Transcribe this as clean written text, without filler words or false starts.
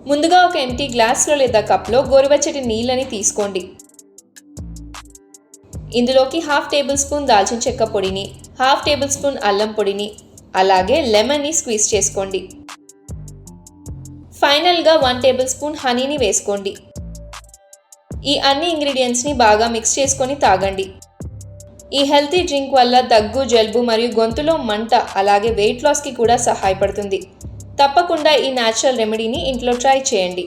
ముందుగా ఒక ఎంటీ గ్లాస్లో లేదా కప్లో గోరువెచ్చటి నీళ్ళని తీసుకోండి. ఇందులోకి 1/2 టేబుల్ స్పూన్ దాల్చిన చెక్క పొడిని, 1/2 టేబుల్ స్పూన్ అల్లం పొడిని, అలాగే లెమన్ని స్క్వీజ్ చేసుకోండి. ఫైనల్గా 1 టేబుల్ స్పూన్ హనీని వేసుకోండి. ఈ అన్ని ఇంగ్రీడియంట్స్ని బాగా మిక్స్ చేసుకొని తాగండి. ఈ హెల్తీ డ్రింక్ వల్ల దగ్గు, జలుబు మరియు గొంతులో మంట అలాగే వెయిట్ లాస్కి కూడా సహాయపడుతుంది. తప్పకుండా ఈ న్యాచురల్ రెమెడీని ఇంట్లో ట్రై చేయండి.